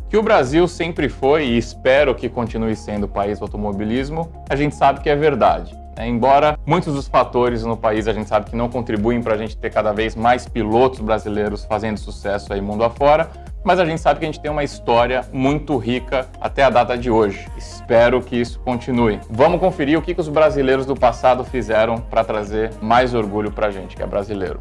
Que o Brasil sempre foi, e espero que continue sendo, o país do automobilismo, a gente sabe que é verdade. Embora muitos dos fatores no país a gente sabe que não contribuem para a gente ter cada vez mais pilotos brasileiros fazendo sucesso aí mundo afora, mas a gente sabe que a gente tem uma história muito rica até a data de hoje. Espero que isso continue. Vamos conferir o que os brasileiros do passado fizeram para trazer mais orgulho para a gente, que é brasileiro.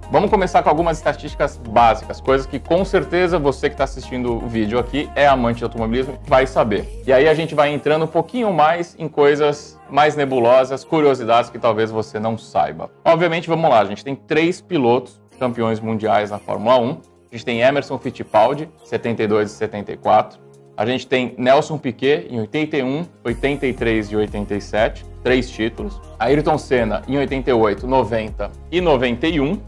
Vamos começar com algumas estatísticas básicas, coisas que com certeza você que está assistindo o vídeo aqui é amante de automobilismo vai saber. E aí a gente vai entrando um pouquinho mais em coisas mais nebulosas, curiosidades que talvez você não saiba. Obviamente, vamos lá, a gente tem 3 pilotos campeões mundiais na Fórmula 1. A gente tem Emerson Fittipaldi, 72 e 74. A gente tem Nelson Piquet em 81, 83 e 87, 3 títulos. Ayrton Senna em 88, 90 e 91.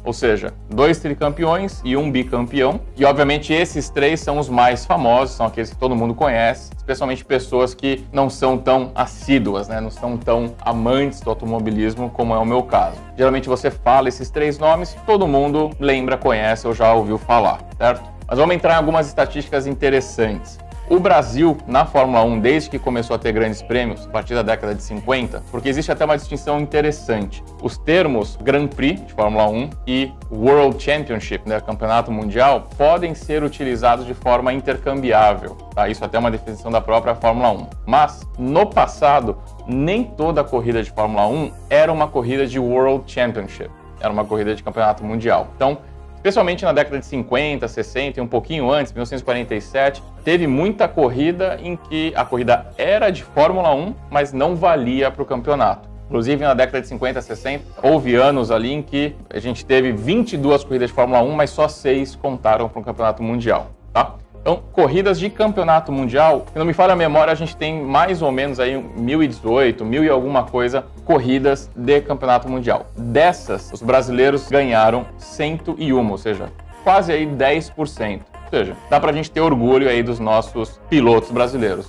Ou seja, 2 tricampeões e 1 bicampeão. E, obviamente, esses 3 são os mais famosos, são aqueles que todo mundo conhece, especialmente pessoas que não são tão assíduas, não são tão amantes do automobilismo, como é o meu caso. Geralmente, você fala esses 3 nomes, todo mundo lembra, conhece ou já ouviu falar, certo? Mas vamos entrar em algumas estatísticas interessantes. O Brasil, na Fórmula 1, desde que começou a ter grandes prêmios, a partir da década de 50, porque existe até uma distinção interessante. Os termos Grand Prix de Fórmula 1 e World Championship, Campeonato Mundial, podem ser utilizados de forma intercambiável. Tá? Isso até é uma definição da própria Fórmula 1. Mas, no passado, nem toda corrida de Fórmula 1 era uma corrida de World Championship, era uma corrida de Campeonato Mundial. Então, especialmente na década de 50, 60 e um pouquinho antes, 1947, teve muita corrida em que a corrida era de Fórmula 1, mas não valia para o campeonato. Inclusive, na década de 50, 60, houve anos ali em que a gente teve 22 corridas de Fórmula 1, mas só 6 contaram para o campeonato mundial, tá? Então, corridas de campeonato mundial, se não me falha a memória, a gente tem mais ou menos aí 1.018, 1.000 e alguma coisa corridas de campeonato mundial. Dessas, os brasileiros ganharam 101, ou seja, quase aí 10%. Ou seja, dá pra gente ter orgulho aí dos nossos pilotos brasileiros,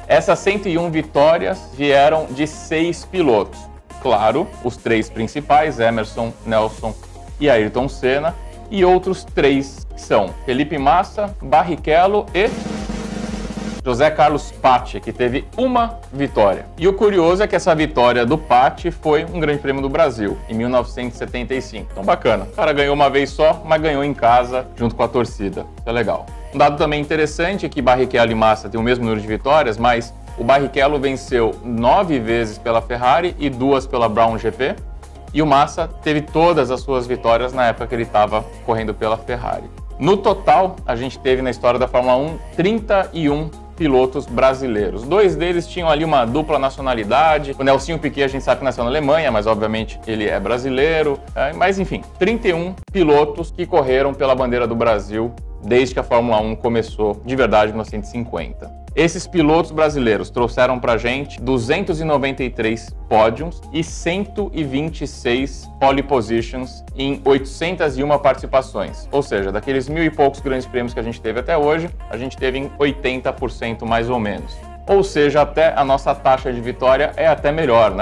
Essas 101 vitórias vieram de 6 pilotos. Claro, os 3 principais, Emerson, Nelson e Ayrton Senna, e outros 3 que são Felipe Massa, Barrichello e José Carlos Paty, que teve uma vitória. E o curioso é que essa vitória do Paty foi um Grande Prêmio do Brasil, em 1975. Então bacana, o cara ganhou uma vez só, mas ganhou em casa, junto com a torcida. Isso é legal. Um dado também interessante é que Barrichello e Massa têm o mesmo número de vitórias, mas o Barrichello venceu 9 vezes pela Ferrari e 2 pela Brown GP. E o Massa teve todas as suas vitórias na época que ele estava correndo pela Ferrari. No total, a gente teve na história da Fórmula 1 31 pilotos brasileiros. 2 deles tinham ali uma dupla nacionalidade. O Nelsinho Piquet a gente sabe que nasceu na Alemanha, mas obviamente ele é brasileiro. Mas enfim, 31 pilotos que correram pela bandeira do Brasil desde que a Fórmula 1 começou de verdade em 1950. Esses pilotos brasileiros trouxeram pra gente 293 pódios e 126 pole positions em 801 participações. Ou seja, daqueles 1.000 e poucos grandes prêmios que a gente teve até hoje, a gente teve em 80% mais ou menos. Ou seja, até a nossa taxa de vitória é até melhor,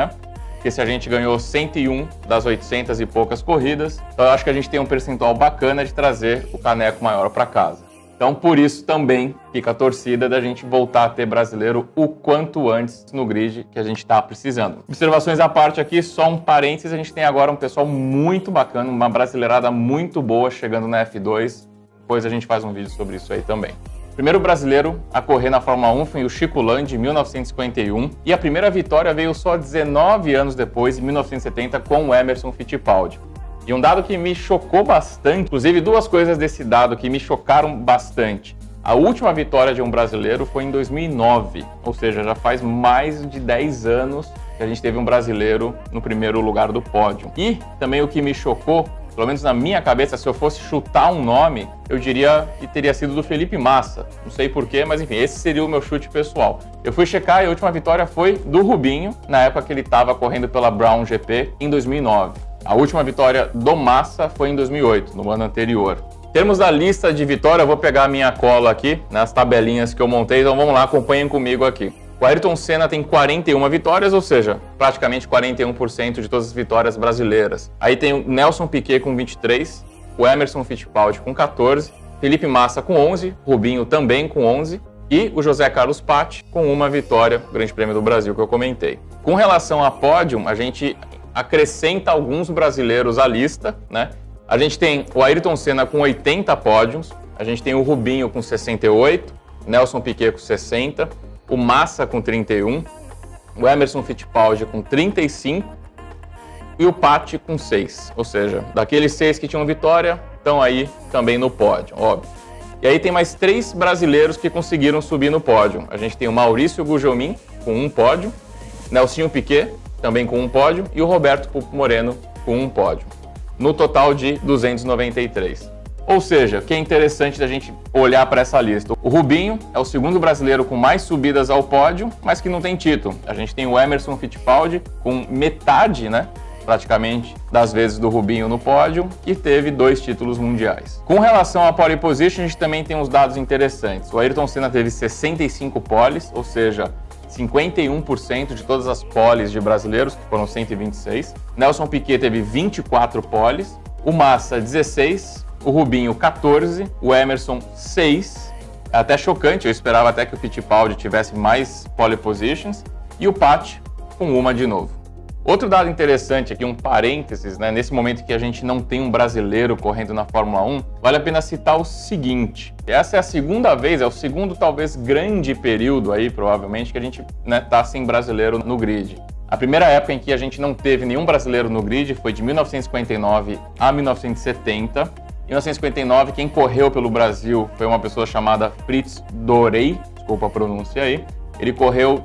Porque se a gente ganhou 101 das 800 e poucas corridas, então eu acho que a gente tem um percentual bacana de trazer o caneco maior para casa. Então, por isso também fica a torcida da gente voltar a ter brasileiro o quanto antes no grid que a gente está precisando. Observações à parte aqui, só um parênteses, a gente tem agora um pessoal muito bacana, uma brasileirada muito boa chegando na F2. Depois a gente faz um vídeo sobre isso aí também. O primeiro brasileiro a correr na Fórmula 1 foi o Chico Landi, em 1951, e a primeira vitória veio só 19 anos depois, em 1970, com o Emerson Fittipaldi. E um dado que me chocou bastante, inclusive 2 coisas desse dado que me chocaram bastante. A última vitória de um brasileiro foi em 2009, ou seja, já faz mais de 10 anos que a gente teve um brasileiro no primeiro lugar do pódio. E também o que me chocou, pelo menos na minha cabeça, se eu fosse chutar um nome, eu diria que teria sido do Felipe Massa. Não sei porquê, mas enfim, esse seria o meu chute pessoal. Eu fui checar e a última vitória foi do Rubinho, na época que ele estava correndo pela Brown GP, em 2009. A última vitória do Massa foi em 2008, no ano anterior. Em termos da lista de vitória, eu vou pegar a minha cola aqui, nas tabelinhas que eu montei, então vamos lá, acompanhem comigo aqui. O Ayrton Senna tem 41 vitórias, ou seja, praticamente 41% de todas as vitórias brasileiras. Aí tem o Nelson Piquet com 23, o Emerson Fittipaldi com 14, Felipe Massa com 11, Rubinho também com 11 e o José Carlos Patti com uma vitória, o Grande Prêmio do Brasil que eu comentei. Com relação a pódio, a gente acrescenta alguns brasileiros à lista, né? A gente tem o Ayrton Senna com 80 pódios, a gente tem o Rubinho com 68, Nelson Piquet com 60, o Massa com 31, o Emerson Fittipaldi com 35 e o Patti com 6. Ou seja, daqueles 6 que tinham vitória, estão aí também no pódio, óbvio. E aí tem mais 3 brasileiros que conseguiram subir no pódio. A gente tem o Maurício Gugelmin com 1 pódio, Nelsinho Piquet também com 1 pódio e o Roberto Pupo Moreno com 1 pódio. No total de 293. Ou seja, o que é interessante da gente olhar para essa lista. O Rubinho é o segundo brasileiro com mais subidas ao pódio, mas que não tem título. A gente tem o Emerson Fittipaldi com metade, né, praticamente, das vezes do Rubinho no pódio e teve 2 títulos mundiais. Com relação à pole position, a gente também tem uns dados interessantes. O Ayrton Senna teve 65 poles, ou seja, 51% de todas as poles de brasileiros, que foram 126. Nelson Piquet teve 24 poles, o Massa 16, o Rubinho 14, o Emerson 6. É até chocante, eu esperava até que o Fittipaldi tivesse mais pole positions e o Patti com uma de novo. Outro dado interessante aqui, um parênteses, né? Nesse momento que a gente não tem um brasileiro correndo na Fórmula 1, vale a pena citar o seguinte. Essa é a segunda vez, é o segundo talvez grande período aí, provavelmente, que a gente, né, tá sem brasileiro no grid. A primeira época em que a gente não teve nenhum brasileiro no grid foi de 1959 a 1970. Em 1959, quem correu pelo Brasil foi uma pessoa chamada Fritz Dorey, desculpa a pronúncia aí. Ele correu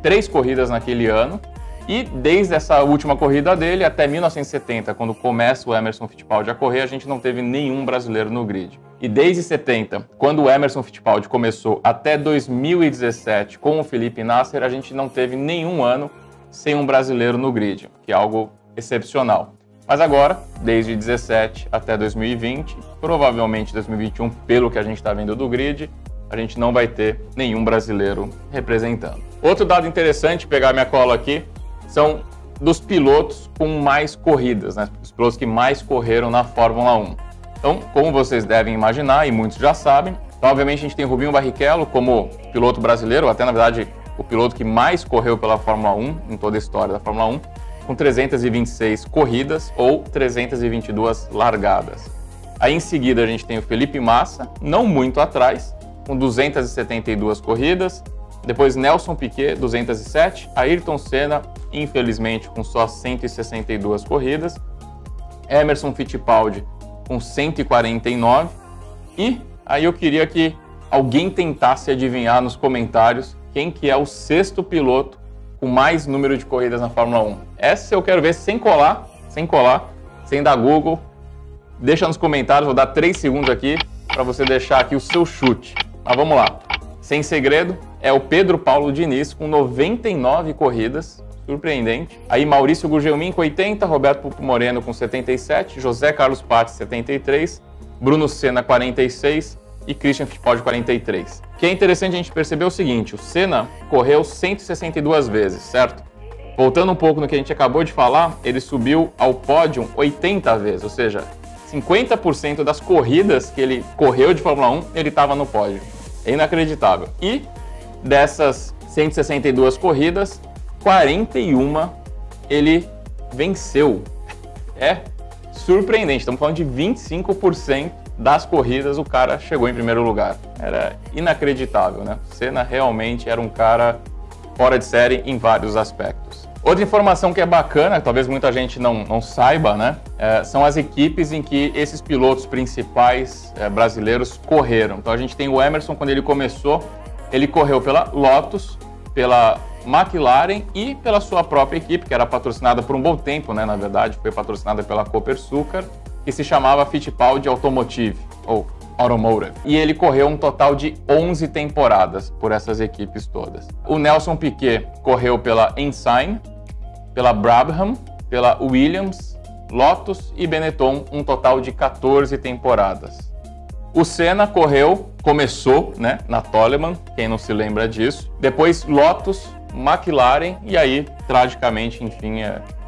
3 corridas naquele ano e desde essa última corrida dele até 1970, quando começa o Emerson Fittipaldi a correr, a gente não teve nenhum brasileiro no grid. E desde 70, quando o Emerson Fittipaldi começou até 2017 com o Felipe Nasser, a gente não teve nenhum ano sem um brasileiro no grid, que é algo excepcional. Mas agora, desde 2017 até 2020, provavelmente 2021, pelo que a gente está vendo do grid, a gente não vai ter nenhum brasileiro representando. Outro dado interessante, pegar minha cola aqui, são dos pilotos com mais corridas, né? Os pilotos que mais correram na Fórmula 1. Então, como vocês devem imaginar, e muitos já sabem, obviamente a gente tem Rubinho Barrichello como piloto brasileiro, até na verdade o piloto que mais correu pela Fórmula 1, em toda a história da Fórmula 1, com 326 corridas ou 322 largadas. Aí em seguida a gente tem o Felipe Massa, não muito atrás, com 272 corridas. Depois Nelson Piquet, 207. Ayrton Senna, infelizmente, com só 162 corridas. Emerson Fittipaldi, com 149. E aí eu queria que alguém tentasse adivinhar nos comentários quem que é o 6º piloto com mais número de corridas na Fórmula 1. Essa eu quero ver sem colar, sem dar Google. Deixa nos comentários, vou dar 3 segundos aqui para você deixar aqui o seu chute. Mas vamos lá. Sem segredo, é o Pedro Paulo Diniz com 99 corridas, surpreendente. Aí Maurício Gugelmin com 80, Roberto Pupo Moreno com 77, José Carlos Patti 73, Bruno Senna 46 e Christian Fittipaldi 43. O que é interessante a gente perceber o seguinte, o Senna correu 162 vezes, certo? Voltando um pouco no que a gente acabou de falar, ele subiu ao pódio 80 vezes, ou seja, 50% das corridas que ele correu de Fórmula 1, ele estava no pódio. É inacreditável. E dessas 162 corridas, 41 ele venceu. É surpreendente, estamos falando de 25% das corridas o cara chegou em primeiro lugar. Era inacreditável, né? Senna realmente era um cara fora de série em vários aspectos. Outra informação que é bacana, talvez muita gente não saiba, né? São as equipes em que esses pilotos principais brasileiros correram. Então a gente tem o Emerson, quando ele começou, ele correu pela Lotus, pela McLaren e pela sua própria equipe, que era patrocinada por um bom tempo, né? Na verdade, foi patrocinada pela Copersucar, que se chamava Fittipaldi Automotive, ou Automotive. E ele correu um total de 11 temporadas por essas equipes todas. O Nelson Piquet correu pela Ensign, pela Brabham, pela Williams, Lotus e Benetton, um total de 14 temporadas. O Senna começou, né, na Toleman, quem não se lembra disso. Depois Lotus, McLaren e aí, tragicamente, enfim,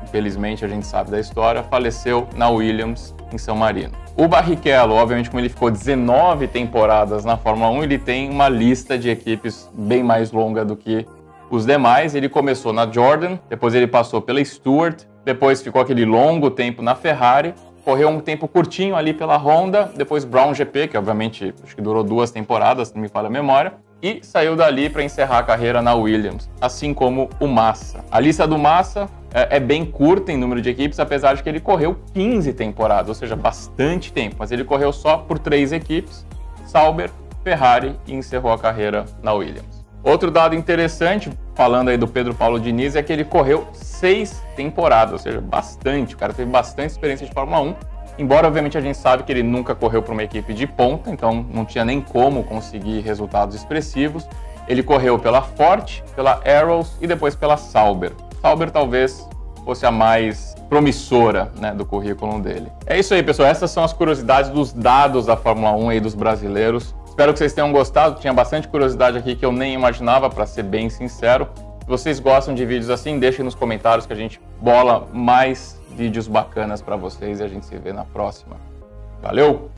infelizmente a gente sabe da história, faleceu na Williams em San Marino. O Barrichello, obviamente, como ele ficou 19 temporadas na Fórmula 1, ele tem uma lista de equipes bem mais longa do que os demais. Ele começou na Jordan, depois ele passou pela Stewart, depois ficou aquele longo tempo na Ferrari, correu um tempo curtinho ali pela Honda, depois Brown GP, que obviamente acho que durou 2 temporadas, se não me falha a memória, e saiu dali para encerrar a carreira na Williams, assim como o Massa. A lista do Massa é bem curta em número de equipes, apesar de que ele correu 15 temporadas, ou seja, bastante tempo, mas ele correu só por 3 equipes, Sauber, Ferrari, e encerrou a carreira na Williams. Outro dado interessante, falando aí do Pedro Paulo Diniz, é que ele correu 6 temporadas, ou seja, bastante. O cara teve bastante experiência de Fórmula 1, embora obviamente a gente sabe que ele nunca correu para uma equipe de ponta, então não tinha nem como conseguir resultados expressivos. Ele correu pela Ford, pela Arrows e depois pela Sauber. Sauber talvez fosse a mais promissora, né, do currículo dele. É isso aí, pessoal. Essas são as curiosidades dos dados da Fórmula 1 aí dos brasileiros. Espero que vocês tenham gostado. Tinha bastante curiosidade aqui que eu nem imaginava, para ser bem sincero. Se vocês gostam de vídeos assim, deixem nos comentários que a gente bola mais vídeos bacanas para vocês e a gente se vê na próxima. Valeu!